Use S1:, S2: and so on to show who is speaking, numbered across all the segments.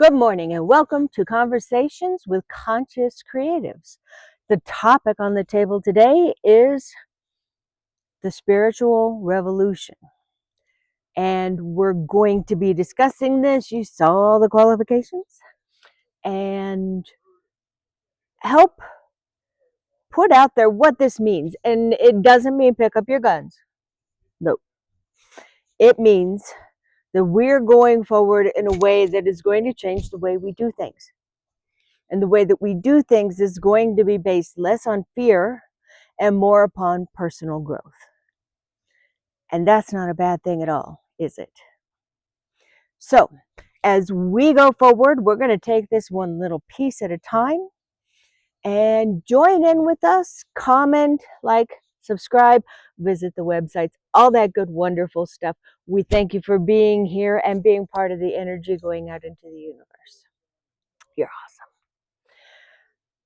S1: Good morning and welcome to Conversations with Conscious Creatives. The topic on the table today is the spiritual revolution. And we're going to be discussing this. You saw the qualifications and help put out there what this means. And it doesn't mean pick up your guns. No. It means that we're going forward in a way that is going to change the way we do things. And the way that we do things is going to be based less on fear and more upon personal growth. And that's not a bad thing at all, is it? So, as we go forward, we're going to take this one little piece at a time and join in with us, comment, like, subscribe, visit the websites, all that good, wonderful stuff. We thank you for being here and being part of the energy going out into the universe. You're awesome.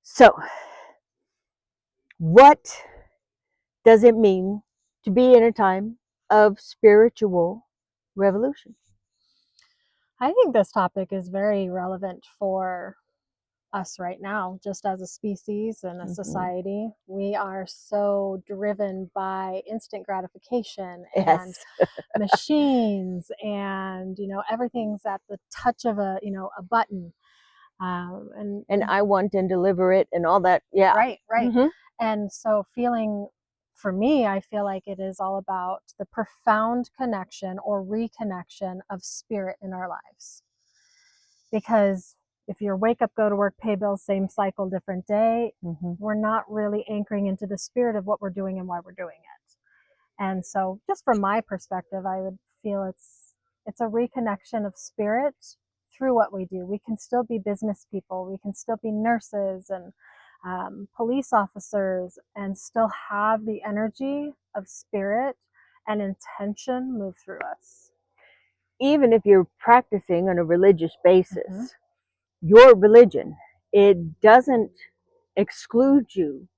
S1: So, what does it mean to be in a time of spiritual revolution?
S2: I think this topic is very relevant for us right now, just as a species and a society. We are so driven by instant gratification and machines, and everything's at the touch of a button.
S1: And I want and deliver it and all that. Yeah.
S2: Right. And so for me, I feel like it is all about the profound connection or reconnection of spirit in our lives. Because if you're wake up, go to work, pay bills, same cycle, different day, we're not really anchoring into the spirit of what we're doing and why we're doing it. And so just from my perspective, I would feel it's a reconnection of spirit through what we do. We can still be business people. We can still be nurses and police officers and still have the energy of spirit and intention move through us.
S1: Even if you're practicing on a religious basis, your religion, it doesn't exclude you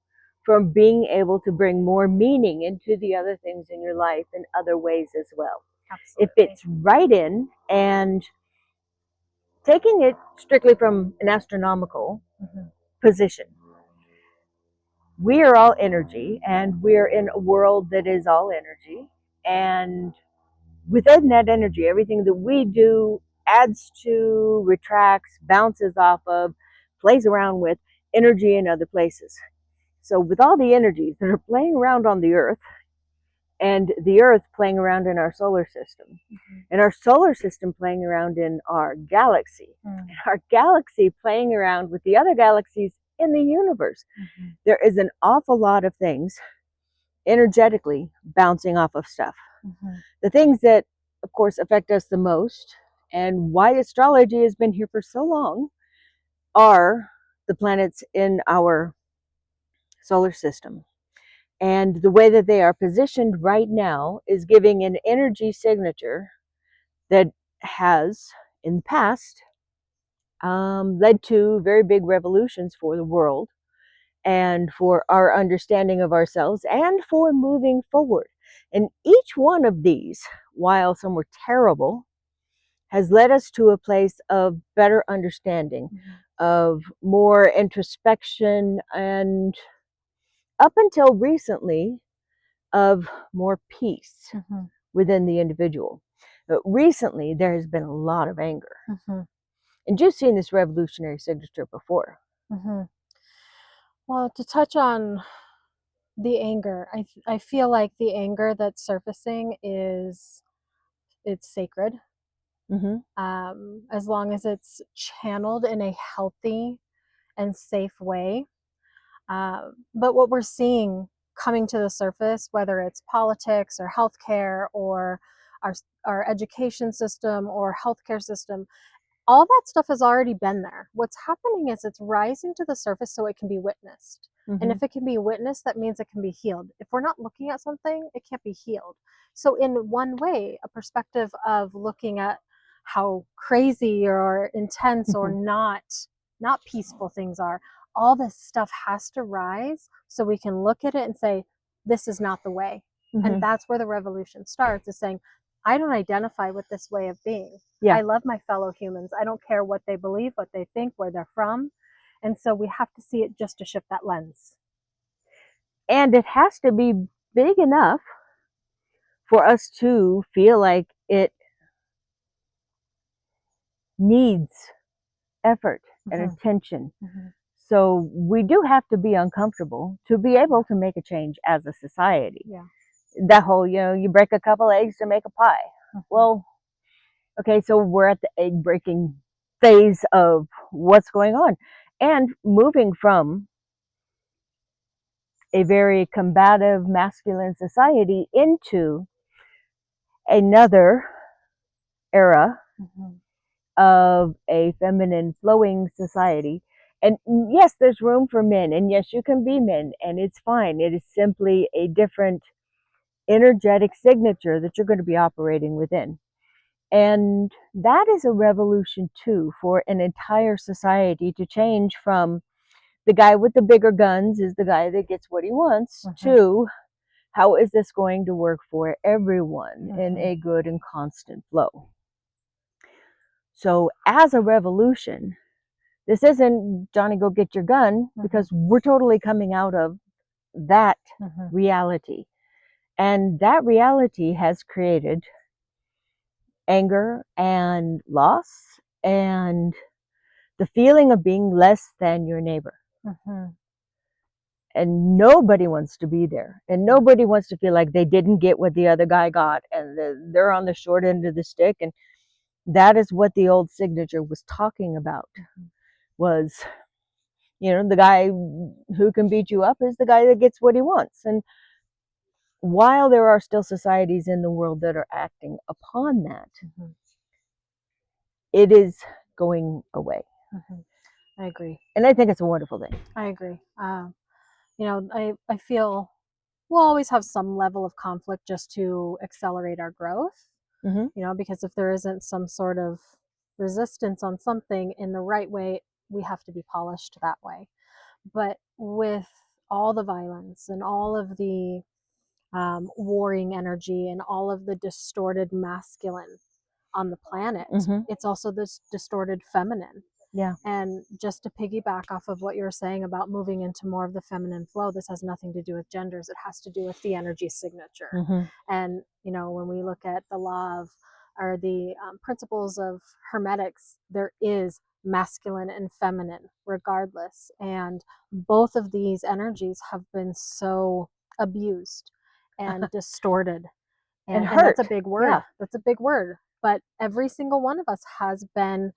S1: from being able to bring more meaning into the other things in your life in other ways as well.
S2: Absolutely.
S1: If it's right in and taking it strictly from an astronomical position, we are all energy and we're in a world that is all energy, and within that energy, everything that we do adds to, retracts, bounces off of, plays around with energy in other places. So with all the energies that are playing around on the earth, and the earth playing around in our solar system, and our solar system playing around in our galaxy, and our galaxy playing around with the other galaxies in the universe, there is an awful lot of things energetically bouncing off of stuff. The things that, of course, affect us the most, and why astrology has been here for so long, are the planets in our solar system. And the way that they are positioned right now is giving an energy signature that has, in the past, led to very big revolutions for the world and for our understanding of ourselves and for moving forward. And each one of these, while some were terrible, has led us to a place of better understanding, of more introspection, and up until recently, of more peace within the individual. But recently, there has been a lot of anger. And you've seen this revolutionary signature before.
S2: Well, to touch on the anger, I feel like the anger that's surfacing it's sacred. As long as it's channeled in a healthy and safe way. But what we're seeing coming to the surface, whether it's politics or healthcare or our education system or healthcare system, all that stuff has already been there. What's happening is it's rising to the surface so it can be witnessed. And if it can be witnessed, that means it can be healed. If we're not looking at something, it can't be healed. So in one way, a perspective of looking at how crazy or intense or not peaceful things are, all this stuff has to rise so we can look at it and say, this is not the way. And that's where the revolution starts, is saying, I don't identify with this way of being.
S1: Yeah.
S2: I love my fellow humans. I don't care what they believe, what they think, where they're from. And so we have to see it just to shift that lens.
S1: And it has to be big enough for us to feel like it needs effort and attention. So we do have to be uncomfortable to be able to make a change as a society.
S2: Yeah.
S1: That whole, you break a couple eggs to make a pie. Well, okay, so we're at the egg breaking phase of what's going on, and moving from a very combative masculine society into another era of a feminine flowing society. And yes, there's room for men, and yes, you can be men, and it's fine. It is simply a different energetic signature that you're going to be operating within. And that is a revolution too, for an entire society to change from the guy with the bigger guns is the guy that gets what he wants to how is this going to work for everyone in a good and constant flow. So as a revolution, this isn't Johnny go get your gun, because we're totally coming out of that reality. And that reality has created anger and loss and the feeling of being less than your neighbor. And nobody wants to be there. And nobody wants to feel like they didn't get what the other guy got and they're on the short end of the stick. And that is what the old signature was talking about, was, the guy who can beat you up is the guy that gets what he wants. And while there are still societies in the world that are acting upon that, it is going away.
S2: I agree.
S1: And I think it's a wonderful thing.
S2: I agree. I feel we'll always have some level of conflict just to accelerate our growth, because if there isn't some sort of resistance on something in the right way, we have to be polished that way. But with all the violence and all of the warring energy and all of the distorted masculine on the planet, it's also this distorted feminine.
S1: Yeah.
S2: And just to piggyback off of what you were saying about moving into more of the feminine flow, this has nothing to do with genders. It has to do with the energy signature. And, when we look at the law of, or the principles of hermetics, there is masculine and feminine regardless. And both of these energies have been so abused and distorted. And
S1: hurt.
S2: That's a big word.
S1: Yeah.
S2: That's a big word. But every single one of us has been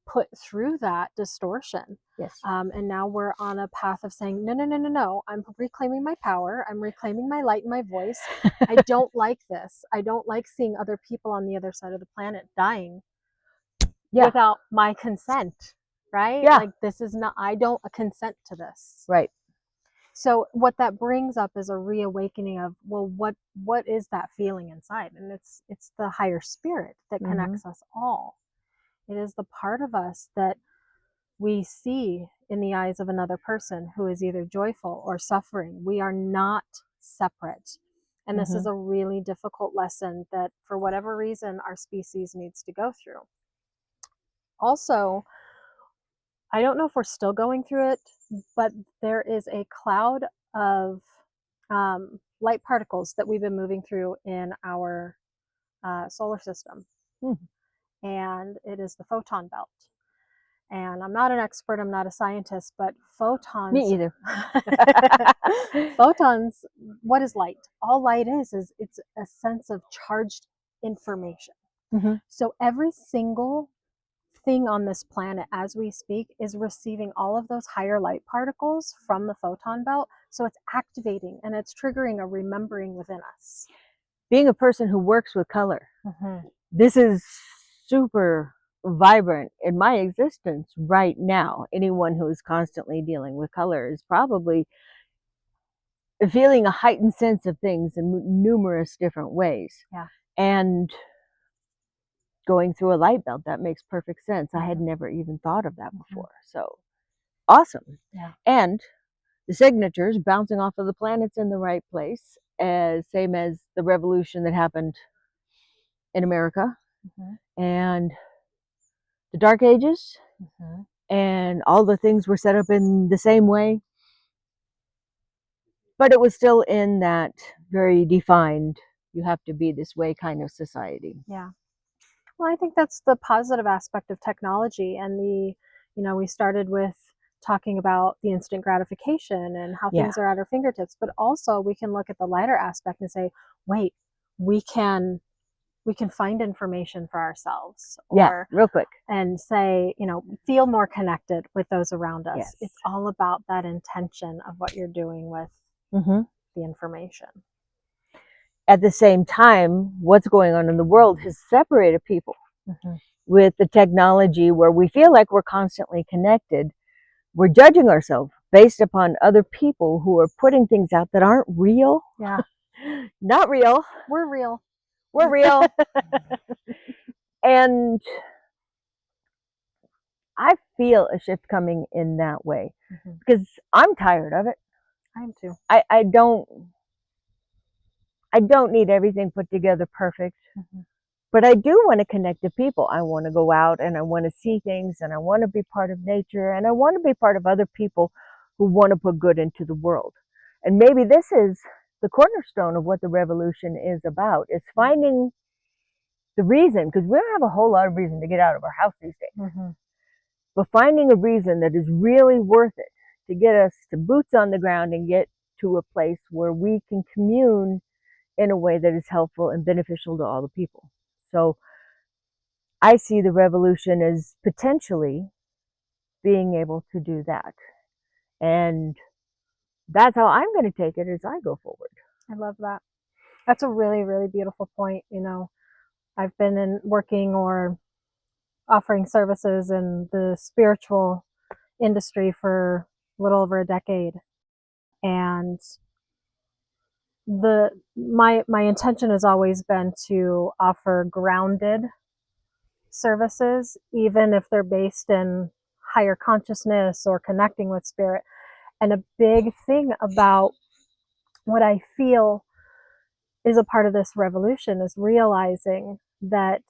S2: put through that distortion.
S1: Yes.
S2: And now we're on a path of saying, no, I'm reclaiming my power. I'm reclaiming my light and my voice. I don't like this. I don't like seeing other people on the other side of the planet dying without my consent, right?
S1: Yeah.
S2: Like, this is not, I don't consent to this.
S1: Right.
S2: So what that brings up is a reawakening of, well, what is that feeling inside? And it's the higher spirit that connects us all. It is the part of us that we see in the eyes of another person who is either joyful or suffering. We are not separate. And this is a really difficult lesson that, for whatever reason, our species needs to go through. Also, I don't know if we're still going through it, but there is a cloud of light particles that we've been moving through in our solar system. And it is the photon belt. And I'm not an expert, I'm not a scientist, but photons...
S1: Me either.
S2: Photons, what is light? All light is it's a sense of charged information. So every single thing on this planet as we speak is receiving all of those higher light particles from the photon belt. So it's activating and it's triggering a remembering within us.
S1: Being a person who works with color, this is super vibrant in my existence right now. Anyone who is constantly dealing with color is probably feeling a heightened sense of things in numerous different ways.
S2: Yeah.
S1: And going through a light belt, that makes perfect sense. I had never even thought of that before. So awesome.
S2: Yeah.
S1: And the signatures bouncing off of the planets in the right place, as same as the revolution that happened in America,
S2: Mm-hmm.
S1: and the Dark Ages,
S2: Mm-hmm.
S1: and all the things were set up in the same way. But it was still in that very defined, you have to be this way kind of society.
S2: Yeah. Well, I think that's the positive aspect of technology, and we started with talking about the instant gratification and how
S1: Yeah.
S2: things are at our fingertips, but also we can look at the lighter aspect and say, wait, we can find information for ourselves,
S1: Yeah,
S2: or
S1: real quick.
S2: and say, feel more connected with those around us.
S1: Yes.
S2: It's all about that intention of what you're doing with
S1: Mm-hmm.
S2: the information.
S1: At the same time, what's going on in the world has separated people.
S2: Mm-hmm.
S1: With the technology where we feel like we're constantly connected, we're judging ourselves based upon other people who are putting things out that aren't real.
S2: Yeah.
S1: Not real.
S2: We're real.
S1: We're real. And I feel a shift coming in that way,
S2: Mm-hmm.
S1: because I'm tired of it.
S2: I am too.
S1: I don't need everything put together perfect.
S2: Mm-hmm.
S1: But I do want to connect to people. I want to go out and I want to see things, and I want to be part of nature, and I want to be part of other people who want to put good into the world. And maybe this is the cornerstone of what the revolution is about, is finding the reason, because we don't have a whole lot of reason to get out of our house these days.
S2: Mm-hmm.
S1: But finding a reason that is really worth it to get us to boots on the ground and get to a place where we can commune in a way that is helpful and beneficial to all the people. So I see the revolution as potentially being able to do that. And that's how I'm going to take it as I go forward.
S2: I love that. That's a really, really beautiful point. I've been working or offering services in the spiritual industry for a little over a decade. And my intention has always been to offer grounded services, even if they're based in higher consciousness or connecting with spirit. And a big thing about what I feel is a part of this revolution is realizing that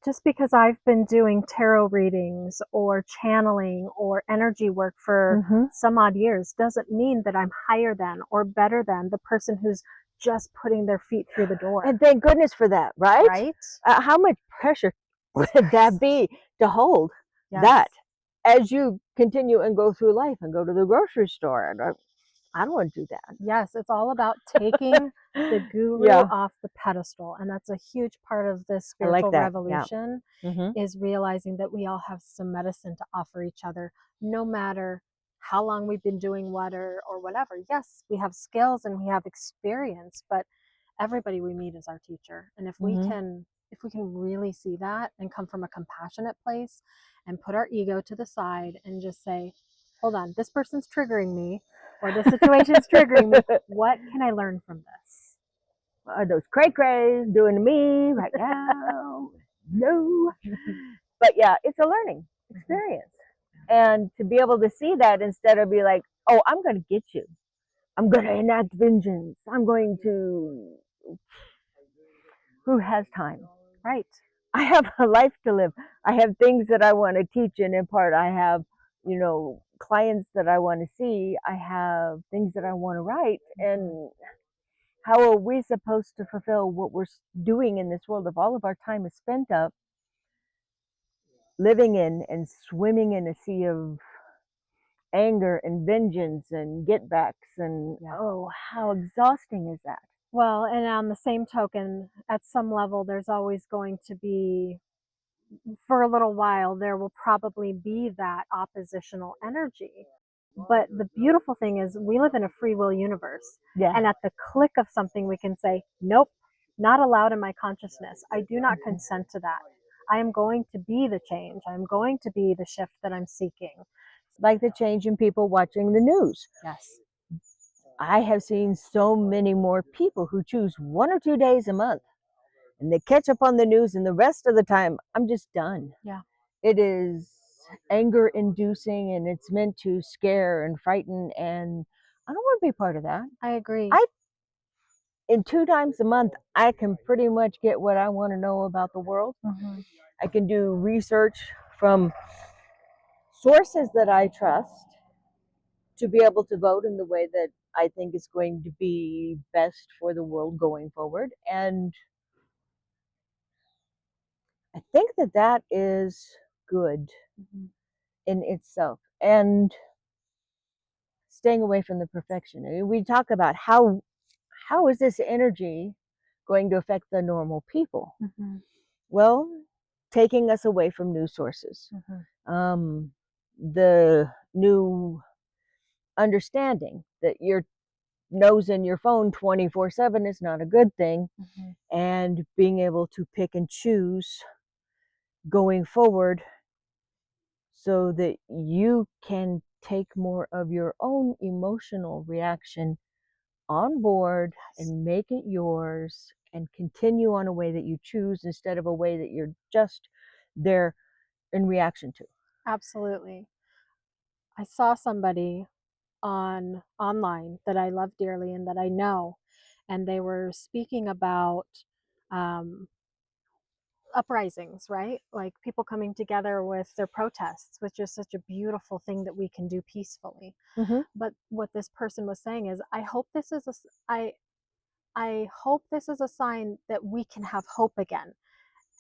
S2: just because I've been doing tarot readings or channeling or energy work for some odd years doesn't mean that I'm higher than or better than the person who's just putting their feet through the door.
S1: And thank goodness for that, right?
S2: Right?
S1: How much pressure would that be to hold that as you continue and go through life and go to the grocery store? And I don't want to do that.
S2: Yes, it's all about taking the guru off the pedestal. And that's a huge part of this spiritual revolution, is realizing that we all have some medicine to offer each other, no matter how long we've been doing what or whatever. Yes, we have skills and we have experience, but everybody we meet is our teacher. And if we can really see that and come from a compassionate place and put our ego to the side and just say, hold on, this person's triggering me, or this situation's triggering me. What can I learn from this?
S1: What are those cray-crays doing to me right now? No. But yeah, it's a learning experience. And to be able to see that instead of be like, oh, I'm going to get you. I'm going to enact vengeance. I'm going to... Who has time?
S2: Right.
S1: I have a life to live. I have things that I want to teach and impart. I have, clients that I want to see. I have things that I want to write. And how are we supposed to fulfill what we're doing in this world if all of our time is spent up living in and swimming in a sea of anger and vengeance and get backs and oh, how exhausting is that?
S2: Well, and on the same token, at some level, there's always going to be, for a little while, there will probably be that oppositional energy. But the beautiful thing is we live in a free will universe.
S1: Yeah.
S2: And at the click of something, we can say, nope, not allowed in my consciousness. I do not consent to that. I am going to be the change. I'm going to be the shift that I'm seeking.
S1: Like the change in people watching the news.
S2: Yes.
S1: I have seen so many more people who choose 1 or 2 days a month and they catch up on the news, and the rest of the time, I'm just done.
S2: Yeah.
S1: It is anger inducing, and it's meant to scare and frighten, and I don't want to be part of that.
S2: I agree.
S1: in 2 times a month, I can pretty much get what I want to know about the world.
S2: Mm-hmm.
S1: I can do research from sources that I trust to be able to vote in the way that I think is going to be best for the world going forward. And I think that that is good
S2: Mm-hmm.
S1: in itself. And staying away from the perfection. I mean, we talk about how is this energy going to affect the normal people?
S2: Mm-hmm.
S1: Well, taking us away from news sources.
S2: Mm-hmm.
S1: The new understanding that your nose in your phone 24/7 is not a good thing,
S2: Mm-hmm.
S1: and being able to pick and choose going forward so that you can take more of your own emotional reaction on board and make it yours and continue on a way that you choose instead of a way that you're just there in reaction to.
S2: Absolutely. I saw somebody online that I love dearly and that I know, and they were speaking about um, uprisings, right? Like people coming together with their protests, which is such a beautiful thing that we can do peacefully.
S1: Mm-hmm.
S2: But what this person was saying is, I hope this is a sign that we can have hope again.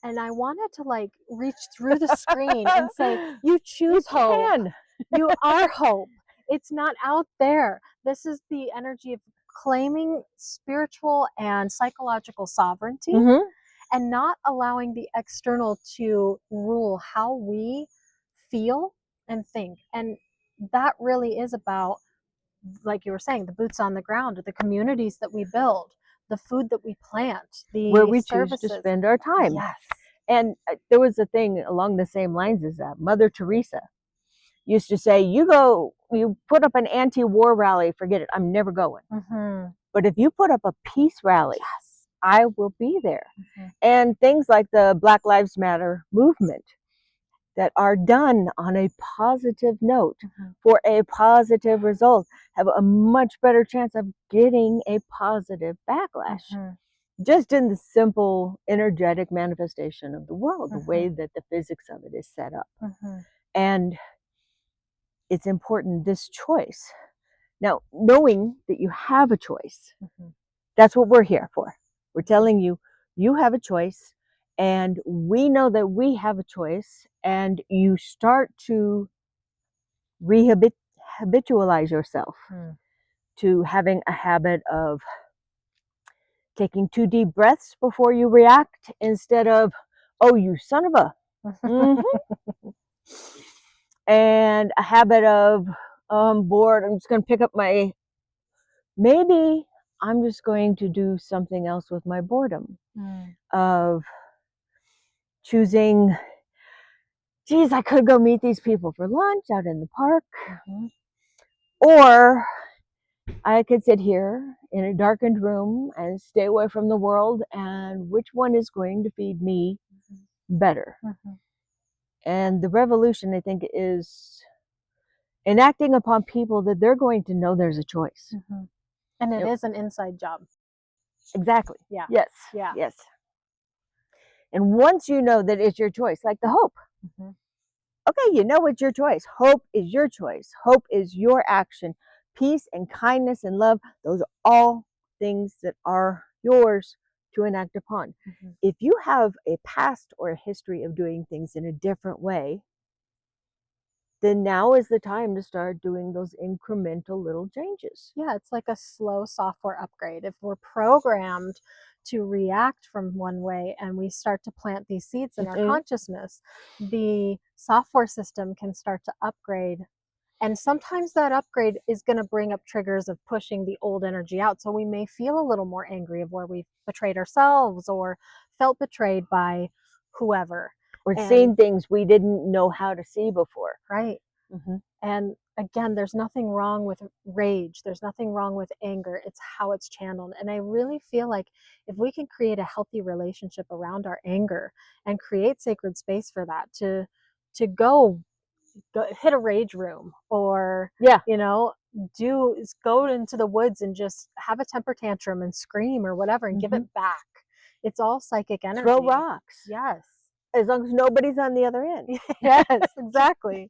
S2: And I wanted to like reach through the screen and say, you
S1: You
S2: choose hope.
S1: can.
S2: You are hope. It's not out there. This is the energy of claiming spiritual and psychological sovereignty
S1: Mm-hmm.
S2: and not allowing the external to rule how we feel and think. And that really is about, like you were saying, the boots on the ground, the communities that we build, the food that we plant,
S1: Where
S2: the
S1: we choose to
S2: services.
S1: spend our time.
S2: Yes.
S1: And there was a thing along the same lines as that. Mother Teresa used to say, you put up an anti-war rally, forget it, I'm never going.
S2: Mm-hmm.
S1: But if you put up a peace rally,
S2: Yes.
S1: I will be there.
S2: Mm-hmm.
S1: And things like the Black Lives Matter movement that are done on a positive note
S2: Mm-hmm.
S1: for a positive result have a much better chance of getting a positive backlash.
S2: Mm-hmm.
S1: Just in the simple energetic manifestation of the world, the way
S2: Mm-hmm.
S1: that the physics of it is set up.
S2: Mm-hmm.
S1: And it's important, this choice. Now, knowing that you have a choice,
S2: Mm-hmm.
S1: that's what we're here for. We're telling you, you have a choice, and we know that we have a choice, and you start to habitualize yourself
S2: Mm-hmm.
S1: to having a habit of taking 2 deep breaths before you react instead of, oh, you son of a. Mm-hmm. And a habit of, bored, I'm just going to pick up maybe I'm just going to do something else with my boredom.
S2: Mm.
S1: Of choosing, geez, I could go meet these people for lunch out in the park,
S2: Mm-hmm.
S1: or I could sit here in a darkened room and stay away from the world, and which one is going to feed me better?
S2: Mm-hmm.
S1: And the revolution, I think, is enacting upon people that they're going to know there's a choice.
S2: Mm-hmm. And it
S1: Yep.
S2: is an inside job.
S1: Exactly.
S2: Yeah.
S1: Yes.
S2: Yeah.
S1: Yes. And once you know that it's your choice, like the hope,
S2: Mm-hmm.
S1: okay, you know it's your choice. Hope is your choice. Hope is your action. Peace and kindness and love, those are all things that are yours to enact upon.
S2: Mm-hmm.
S1: If you have a past or a history of doing things in a different way, then now is the time to start doing those incremental little changes.
S2: Yeah, it's like a slow software upgrade. If we're programmed to react from one way and we start to plant these seeds in our
S1: Mm-hmm.
S2: consciousness, the software system can start to upgrade. And sometimes that upgrade is going to bring up triggers of pushing the old energy out. So we may feel a little more angry of where we've betrayed ourselves or felt betrayed by whoever.
S1: Or
S2: And
S1: seeing things we didn't know how to see before.
S2: right.
S1: Mm-hmm.
S2: And again, there's nothing wrong with rage. There's nothing wrong with anger. It's how it's channeled. And I really feel like if we can create a healthy relationship around our anger and create sacred space for that to go hit a rage room or,
S1: Yeah.
S2: you know, do is go into the woods and just have a temper tantrum and scream or whatever and give it back. It's all psychic energy.
S1: Throw rocks.
S2: Yes.
S1: As long as nobody's on the other end.
S2: Yes, exactly.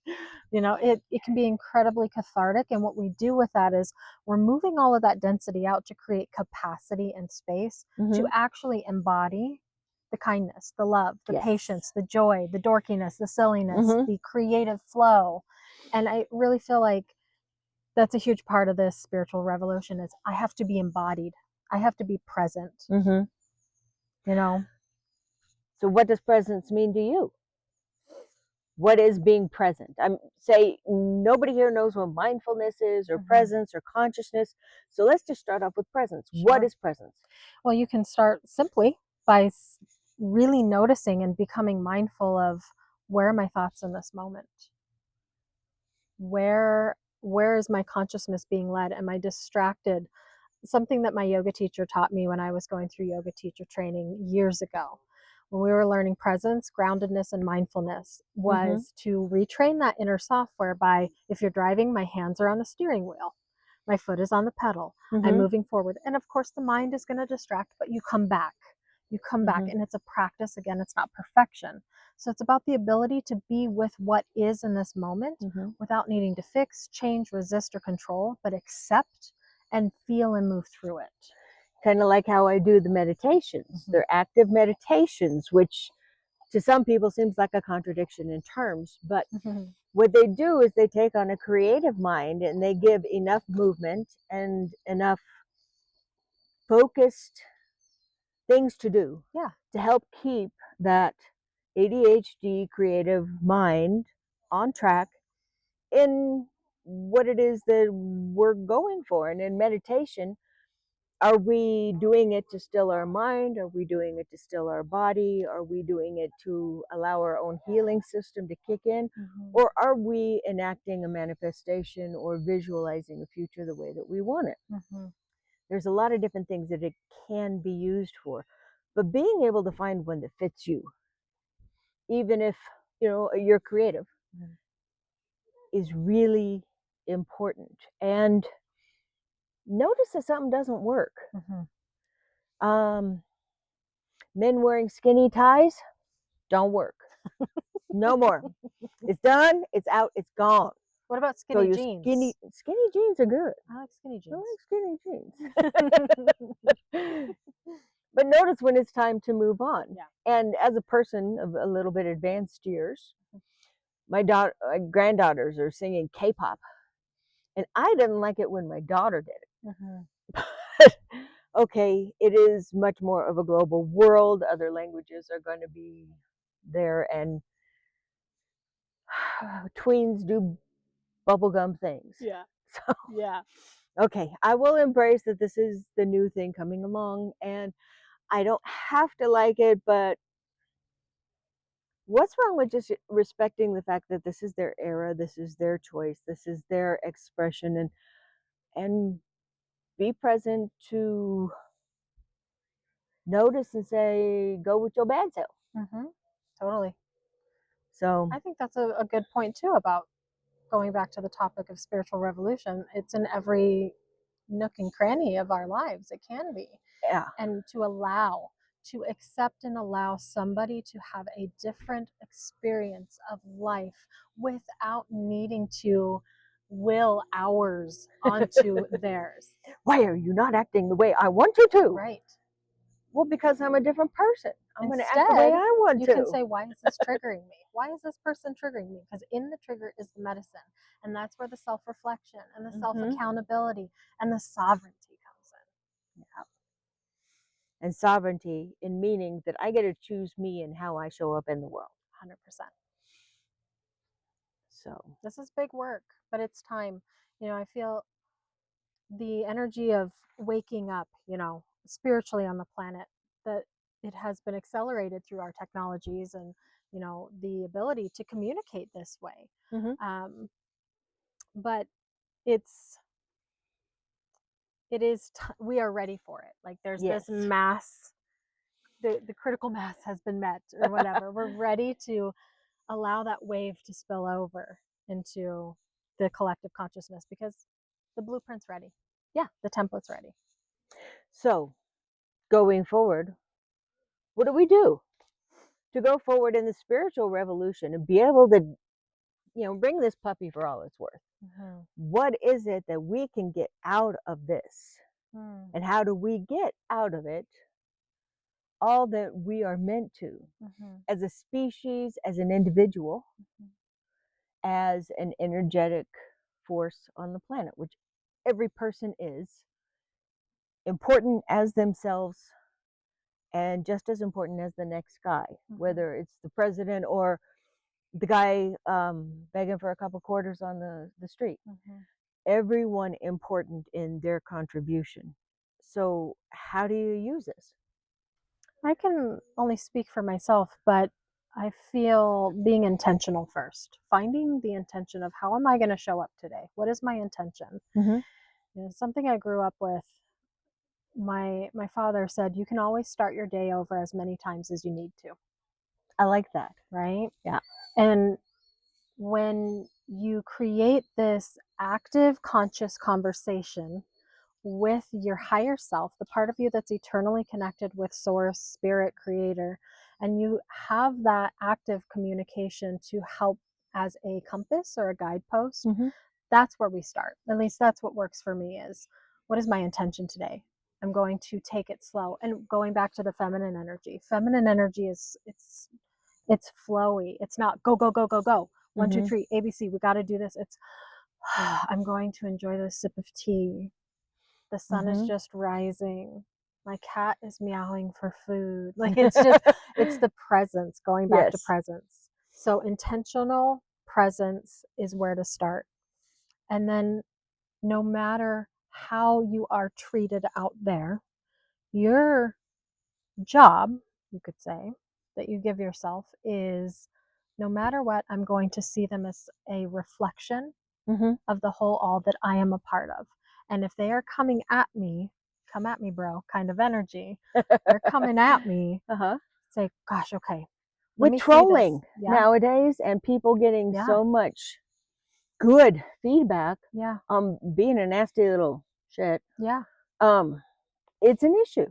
S2: It can be incredibly cathartic. And what we do with that is we're moving all of that density out to create capacity and space to actually embody the kindness, the love, the patience, the joy, the dorkiness, the silliness, the creative flow. And I really feel like that's a huge part of this spiritual revolution is I have to be embodied. I have to be present.
S1: So what does presence mean to you? What is being present? I'm say nobody here knows what mindfulness is or presence or consciousness. So let's just start off with presence. Sure. What is presence?
S2: Well, you can start simply by really noticing and becoming mindful of where are my thoughts in this moment? Where is my consciousness being led? Am I distracted? Something that my yoga teacher taught me when I was going through yoga teacher training years ago, when we were learning presence, groundedness, and mindfulness, was to retrain that inner software by, if you're driving, my hands are on the steering wheel, my foot is on the pedal, I'm moving forward. And of course, the mind is going to distract, but you come back. And it's a practice. Again, it's not perfection. So it's about the ability to be with what is in this moment without needing to fix, change, resist, or control, but accept and feel and move through it.
S1: Kind of like how I do the meditations. They're active meditations, which to some people seems like a contradiction in terms, but what they do is they take on a creative mind and they give enough movement and enough focused things to do to help keep that ADHD creative mind on track in what it is that we're going for. And in meditation, are we doing it to still our mind? Are we doing it to still our body? Are we doing it to allow our own healing system to kick in? Or are we enacting a manifestation or visualizing a future the way that we want it? There's a lot of different things that it can be used for. But being able to find one that fits you, even if you're creative, is really important. And notice if something doesn't work. Men wearing skinny ties don't work. No more. It's done. It's out. It's gone.
S2: What about skinny jeans?
S1: Skinny jeans are good.
S2: I like skinny jeans.
S1: I like skinny jeans. But notice when it's time to move on. And as a person of a little bit advanced years, my granddaughters are singing K-pop, and I didn't like it when my daughter did it. But okay, it is much more of a global world. Other languages are going to be there, and tweens do bubblegum things. So, okay, I will embrace that this is the new thing coming along, and I don't have to like it, but what's wrong with just respecting the fact that this is their era, this is their choice, this is their expression, and be present to notice and say, go with your bad self.
S2: Totally.
S1: So
S2: I think that's a good point too about going back to the topic of spiritual revolution. It's in every nook and cranny of our lives. It can be. And to accept and allow somebody to have a different experience of life without needing to will ours onto theirs.
S1: Why are you not acting the way I want you to?
S2: Right.
S1: Well, because I'm a different person. I'm going to act the way I want to.
S2: You can say, why is this triggering me? Why is this person triggering me? Because in the trigger is the medicine. And that's where the self-reflection and the self-accountability and the sovereignty comes in.
S1: And sovereignty in meaning that I get to choose me and how I show up in the world.
S2: 100%.
S1: So
S2: this is big work, but it's time. I feel the energy of waking up, spiritually on the planet, that it has been accelerated through our technologies and, the ability to communicate this way. But we are ready for it. Like there's this mass, the critical mass has been met or whatever. We're ready to allow that wave to spill over into the collective consciousness because The blueprint's ready. Yeah, the template's ready.
S1: So, going forward, what do we do to go forward in the spiritual revolution and be able to, bring this puppy for all it's worth?
S2: Mm-hmm.
S1: What is it that we can get out of this?
S2: Mm-hmm.
S1: And how do we get out of it all that we are meant to as a species, as an individual, as an energetic force on the planet, which every person is important as themselves and just as important as the next guy, whether it's the president or the guy begging for a couple quarters on the street. Everyone important in their contribution. So how do you use this?
S2: I can only speak for myself, but I feel being intentional first, finding the intention of how am I going to show up today? What is my intention? Something I grew up with. My father said you can always start your day over as many times as you need to.
S1: I like that.
S2: Right?
S1: Yeah.
S2: And when you create this active, conscious conversation with your higher self, the part of you that's eternally connected with source, spirit, creator, and you have that active communication to help as a compass or a guidepost, that's where we start. At least that's what works for me is, what is my intention today? I'm going to take it slow. And going back to the feminine energy. Feminine energy is it's flowy. It's not go, go, go, go, go. 1, 2, 3, ABC, we got to do this. It's I'm going to enjoy this sip of tea. The sun is just rising. My cat is meowing for food. Like it's the presence, going back to presence. So intentional presence is where to start. And then no matter how you are treated out there, your job, you could say, that you give yourself is no matter what, I'm going to see them as a reflection of the whole all that I am a part of. And if they are coming at me, come at me, bro, kind of energy, they're coming at me, say, gosh, okay.
S1: With trolling nowadays and people getting so much good feedback, being a nasty little shit, it's an issue.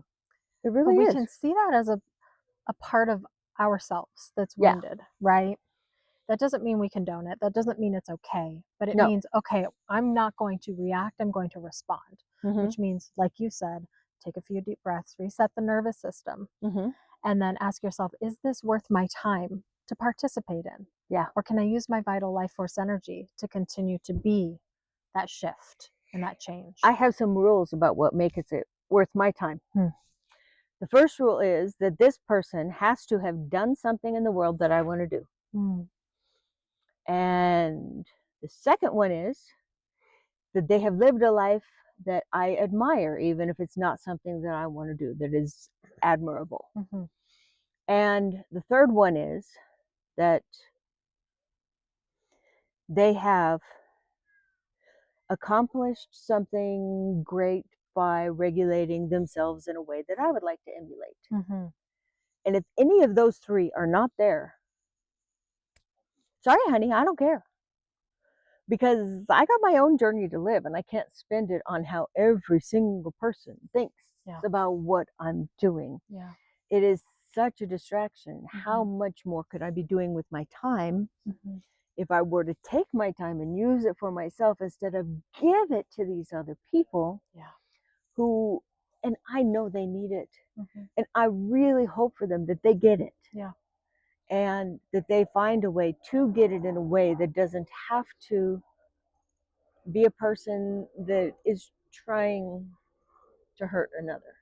S1: It really
S2: but we
S1: is.
S2: can see that as a part of ourselves that's wounded, right? That doesn't mean we condone it. That doesn't mean it's okay. But it means, okay, I'm not going to react. I'm going to respond, which means, like you said, take a few deep breaths, reset the nervous system, and then ask yourself, is this worth my time to participate in?
S1: Yeah.
S2: Or can I use my vital life force energy to continue to be that shift and that change?
S1: I have some rules about what makes it worth my time. The first rule is that this person has to have done something in the world that I want to do. And the second one is that they have lived a life that I admire, even if it's not something that I want to do, that is admirable. And the third one is that they have accomplished something great by regulating themselves in a way that I would like to emulate. And if any of those three are not there, sorry, honey, I don't care. Because I got my own journey to live and I can't spend it on how every single person thinks about what I'm doing. It is such a distraction. How much more could I be doing with my time if I were to take my time and use it for myself instead of give it to these other people who, and I know they need it. And I really hope for them that they get it. And that they find a way to get it in a way that doesn't have to be a person that is trying to hurt another.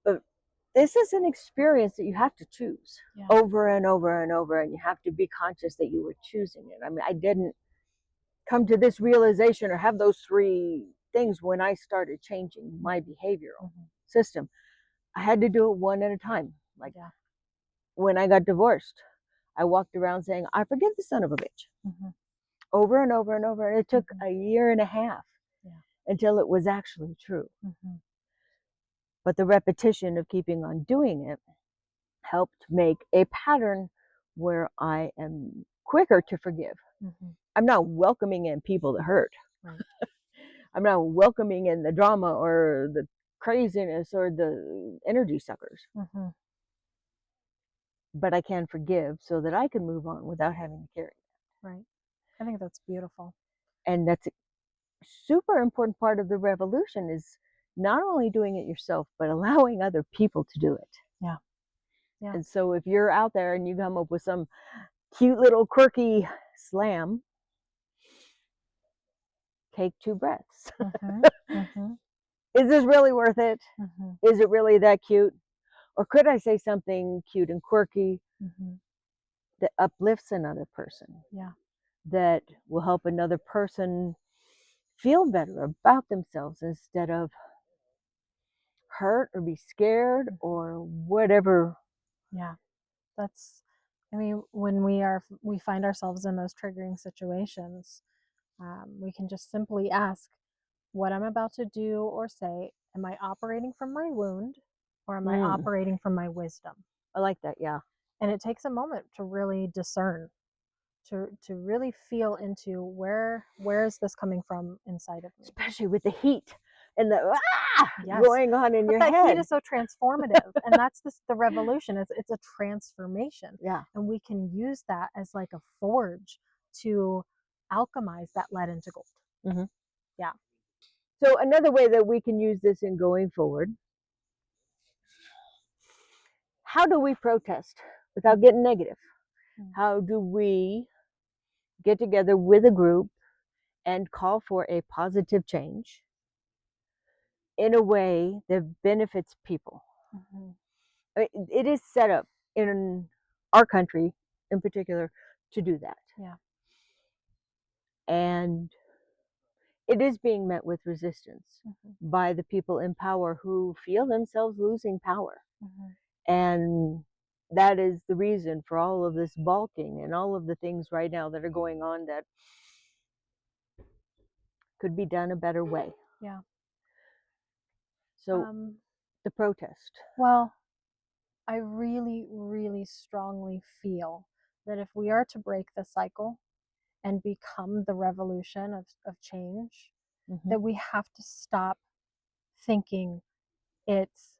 S1: But this is an experience that you have to choose over and over and over, and you have to be conscious that you were choosing it. I mean, I didn't come to this realization or have those three things when I started changing my behavioral system. I had to do it one at a time. Like when I got divorced, I walked around saying, I forgive the son of a bitch. Over and over and over. And it took a year and a half until it was actually true. But the repetition of keeping on doing it helped make a pattern where I am quicker to forgive I'm not welcoming in people to hurt.
S2: Right.
S1: I'm not welcoming in the drama or the craziness or the energy suckers.
S2: Mm-hmm.
S1: But I can forgive so that I can move on without having to carry it.
S2: Right. I think that's beautiful.
S1: And that's a super important part of the revolution, is not only doing it yourself, but allowing other people to do it.
S2: Yeah. Yeah.
S1: And so if you're out there and you come up with some cute little quirky slam, take 2 breaths.
S2: Mm-hmm. Mm-hmm.
S1: Is this really worth it?
S2: Mm-hmm.
S1: Is it really that cute? Or could I say something cute and quirky
S2: Mm-hmm.
S1: that uplifts another person?
S2: Yeah.
S1: That will help another person feel better about themselves instead of hurt or be scared or whatever.
S2: Yeah. That's, I mean, when we find ourselves in those triggering situations, we can just simply ask, what I'm about to do or say, am I operating from my wound, or am I operating from my wisdom?
S1: I like that, yeah.
S2: And it takes a moment to really discern, to really feel into where is this coming from inside of me.
S1: Especially with the heat and the
S2: Yes.
S1: going on in
S2: But
S1: your
S2: that
S1: head.
S2: heat is so transformative, and that's the revolution. It's a transformation,
S1: Yeah.
S2: and we can use that as like a forge to alchemize that lead into gold.
S1: Mm-hmm.
S2: Yeah.
S1: So another way that we can use this in going forward, how do we protest without getting negative? How do we get together with a group and call for a positive change in a way that benefits people?
S2: Mm-hmm.
S1: It is set up in our country in particular to do that.
S2: Yeah.
S1: And it is being met with resistance by the people in power who feel themselves losing power. And that is the reason for all of this balking and all of the things right now that are going on that could be done a better way.
S2: Yeah.
S1: So the protest.
S2: Well, I really, really strongly feel that if we are to break the cycle and become the revolution of change, that we have to stop thinking it's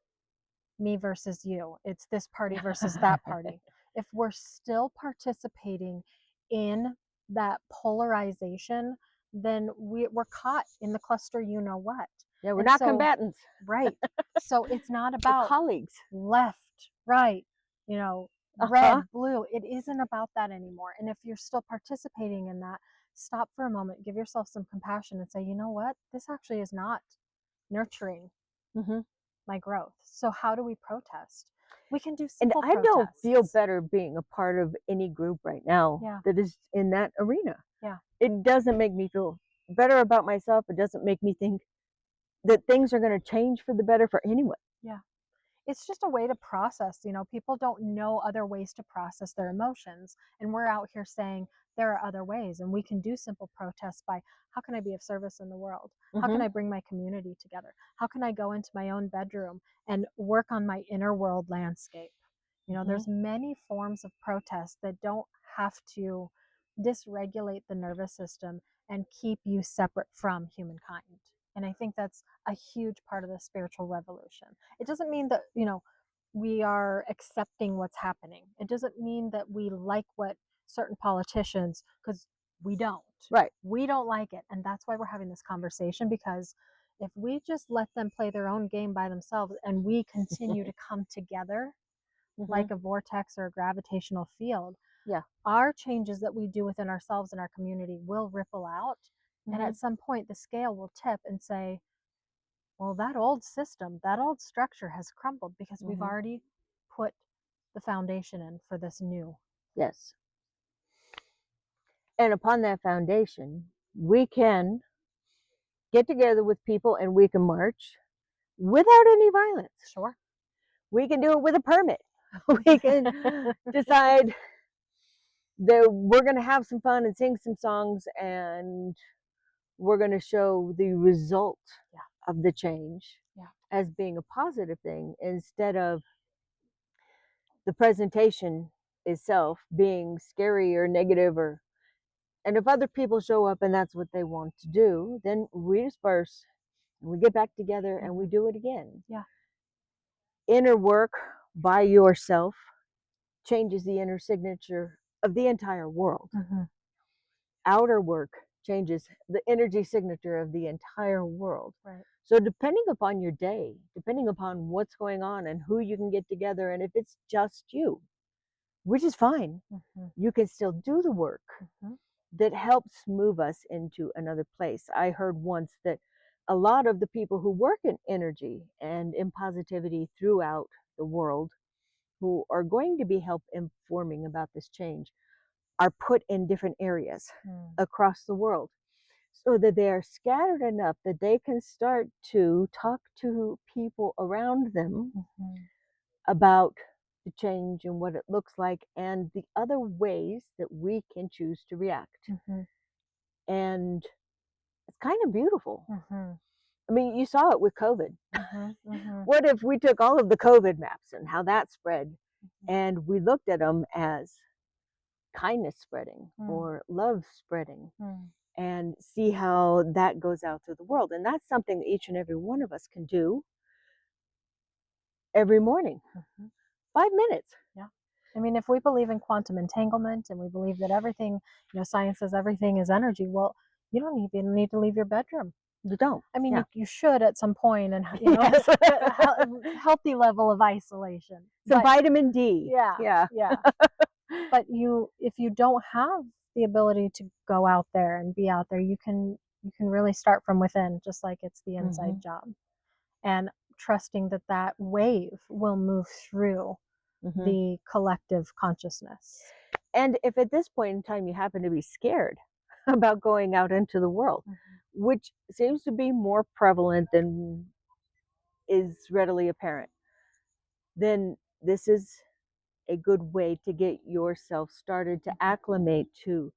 S2: me versus you, it's this party versus that party. If we're still participating in that polarization, then we're caught in the cluster, you know what.
S1: Yeah, we're not combatants.
S2: Right. So it's not about
S1: colleagues.
S2: Left, right, red, blue. It isn't about that anymore. And if you're still participating in that, stop for a moment, give yourself some compassion and say, you know what? This actually is not nurturing my growth. So how do we protest? We can do simple
S1: protests. And I don't feel
S2: protests.
S1: better being a part of any group right now that is in that arena.
S2: Yeah.
S1: It doesn't make me feel better about myself. It doesn't make me think that things are going to change for the better for anyone.
S2: Yeah. It's just a way to process. People don't know other ways to process their emotions. And we're out here saying there are other ways. And we can do simple protests by, how can I be of service in the world? How can I bring my community together? How can I go into my own bedroom and work on my inner world landscape? There's many forms of protest that don't have to dysregulate the nervous system and keep you separate from humankind. And I think that's a huge part of the spiritual revolution. It doesn't mean that, we are accepting what's happening. It doesn't mean that we like what certain politicians, because we don't.
S1: Right.
S2: We don't like it. And that's why we're having this conversation, because if we just let them play their own game by themselves and we continue to come together like a vortex or a gravitational field, our changes that we do within ourselves and our community will ripple out. And at some point, the scale will tip and say, well, that old system, that old structure has crumbled because we've already put the foundation in for this new.
S1: Yes. And upon that foundation, we can get together with people and we can march without any violence.
S2: Sure.
S1: We can do it with a permit. We can decide that we're going to have some fun and sing some songs, and we're going to show the result of the change as being a positive thing, instead of the presentation itself being scary or negative. Or And if other people show up and that's what they want to do, then we disperse and we get back together and we do it again.
S2: Yeah.
S1: Inner work by yourself changes the inner signature of the entire world. Outer work changes the energy signature of the entire world.
S2: Right.
S1: So depending upon your day, depending upon what's going on and who you can get together, and if it's just you, which is fine, you can still do the work that helps move us into another place. I heard once that a lot of the people who work in energy and in positivity throughout the world who are going to be help informing about this change are put in different areas across the world, so that they are scattered enough that they can start to talk to people around them about the change and what it looks like and the other ways that we can choose to react. And it's kind of beautiful. I mean, you saw it with COVID. What if we took all of the COVID maps and how that spread and we looked at them as kindness spreading or love spreading and see how that goes out through the world? And that's something that each and every one of us can do every morning. 5 minutes.
S2: Yeah. I mean, if we believe in quantum entanglement and we believe that everything, science says everything is energy, well, you don't even need to leave your bedroom.
S1: You don't.
S2: I mean, you should at some point, and a healthy level of isolation.
S1: Some vitamin D.
S2: Yeah. But if you don't have the ability to go out there and be out there, you can really start from within, just like it's the inside job, and trusting that wave will move through the collective consciousness.
S1: And if at this point in time you happen to be scared about going out into the world, which seems to be more prevalent than is readily apparent, then this is a good way to get yourself started to acclimate to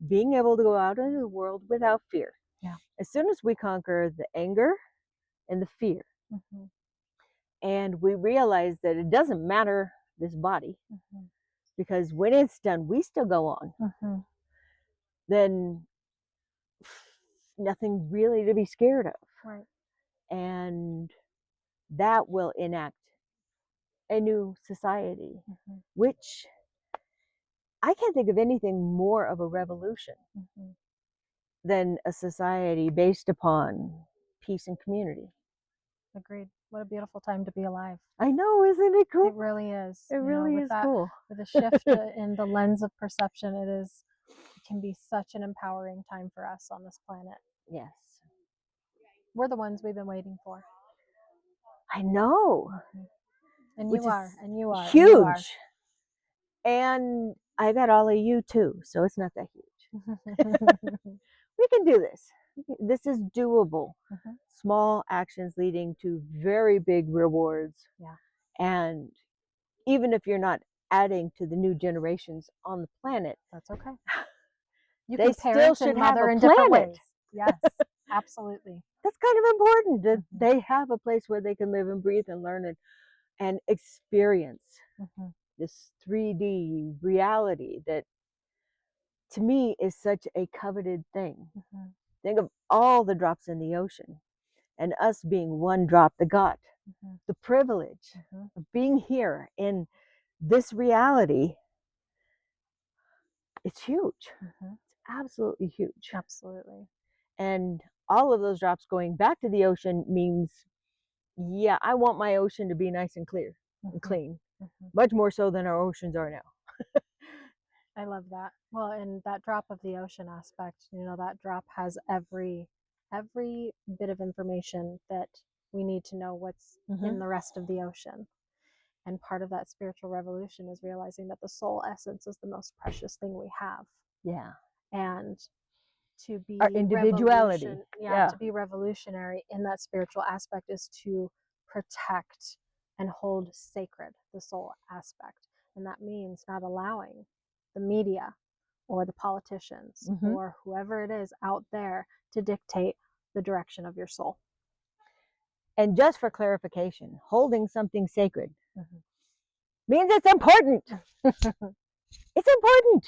S1: being able to go out into the world without fear.
S2: Yeah.
S1: As soon as we conquer the anger and the fear, and we realize that it doesn't matter this body, because when it's done, we still go on, then nothing really to be scared of.
S2: Right.
S1: And that will enact a new society, which I can't think of anything more of a revolution than a society based upon peace and community.
S2: Agreed. What a beautiful time to be alive.
S1: I know, isn't it cool?
S2: It really is.
S1: It really is cool.
S2: With a shift in the lens of perception, it can be such an empowering time for us on this planet.
S1: Yes.
S2: We're the ones we've been waiting for.
S1: I know.
S2: And you are.
S1: Huge.
S2: And you are.
S1: And I got all of you too, so it's not that huge. We can do this. This is doable. Small actions leading to very big rewards.
S2: Yeah.
S1: And even if you're not adding to the new generations on the planet,
S2: that's okay. You
S1: they
S2: can parent
S1: still should
S2: and mother
S1: have a
S2: in different
S1: planet.
S2: ways. Yes, absolutely.
S1: That's kind of important that they have a place where they can live and breathe and learn and experience this 3D reality that, to me, is such a coveted thing. Think of all the drops in the ocean and us being one drop that got the privilege of being here in this reality. It's huge. It's absolutely huge.
S2: Absolutely.
S1: And all of those drops going back to the ocean means, yeah, I want my ocean to be nice and clear and clean, much more so than our oceans are now.
S2: I love that. Well, and that drop of the ocean aspect, that drop has every bit of information that we need to know what's in the rest of the ocean. And part of that spiritual revolution is realizing that the soul essence is the most precious thing we have.
S1: Yeah.
S2: And to be
S1: our individuality.
S2: To be revolutionary in that spiritual aspect is to protect and hold sacred the soul aspect. And that means not allowing the media or the politicians or whoever it is out there to dictate the direction of your soul.
S1: And just for clarification, holding something sacred means it's important. It's important.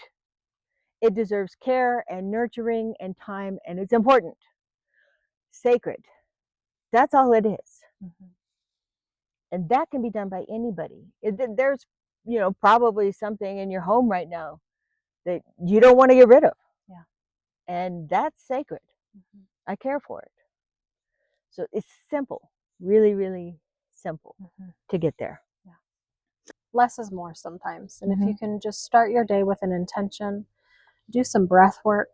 S1: It deserves care and nurturing and time, and it's important. Sacred. That's all it is.
S2: Mm-hmm.
S1: And that can be done by anybody. There's, probably something in your home right now that you don't want to get rid of.
S2: Yeah.
S1: And that's sacred.
S2: Mm-hmm.
S1: I care for it. So it's simple, really, really simple to get there.
S2: Yeah. Less is more sometimes. And if
S1: Mm-hmm.
S2: you can just start your day with an intention, do some breath work,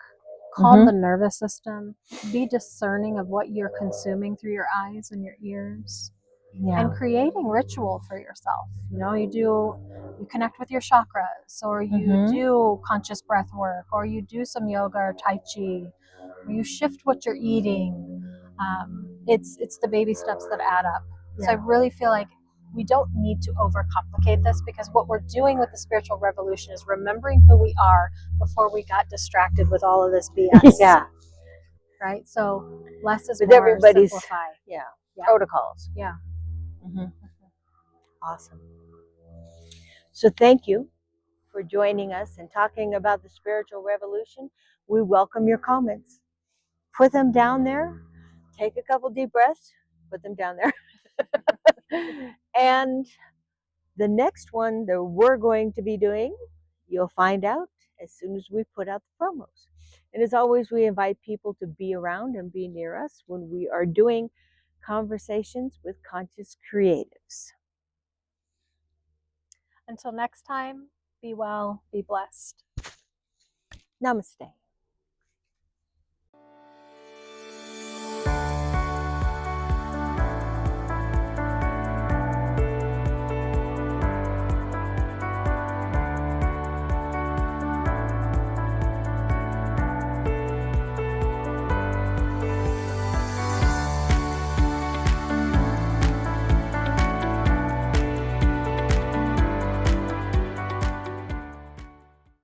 S2: calm the nervous system, be discerning of what you're consuming through your eyes and your ears, and creating ritual for yourself. You connect with your chakras, or you do conscious breath work, or you do some yoga or tai chi, or you shift what you're eating. It's the baby steps that add up. So I really feel like we don't need to overcomplicate this, because what we're doing with the spiritual revolution is remembering who we are before we got distracted with all of this BS.
S1: Yeah.
S2: Right? So less is
S1: With
S2: more,
S1: everybody's
S2: simplify.
S1: protocols.
S2: Yeah.
S1: Awesome. So thank you for joining us and talking about the spiritual revolution. We welcome your comments. Put them down there. Take a couple deep breaths. Put them down there. And the next one that we're going to be doing, you'll find out as soon as we put out the promos. And as always, we invite people to be around and be near us when we are doing conversations with conscious creatives.
S2: Until next time, be well, be blessed.
S1: Namaste.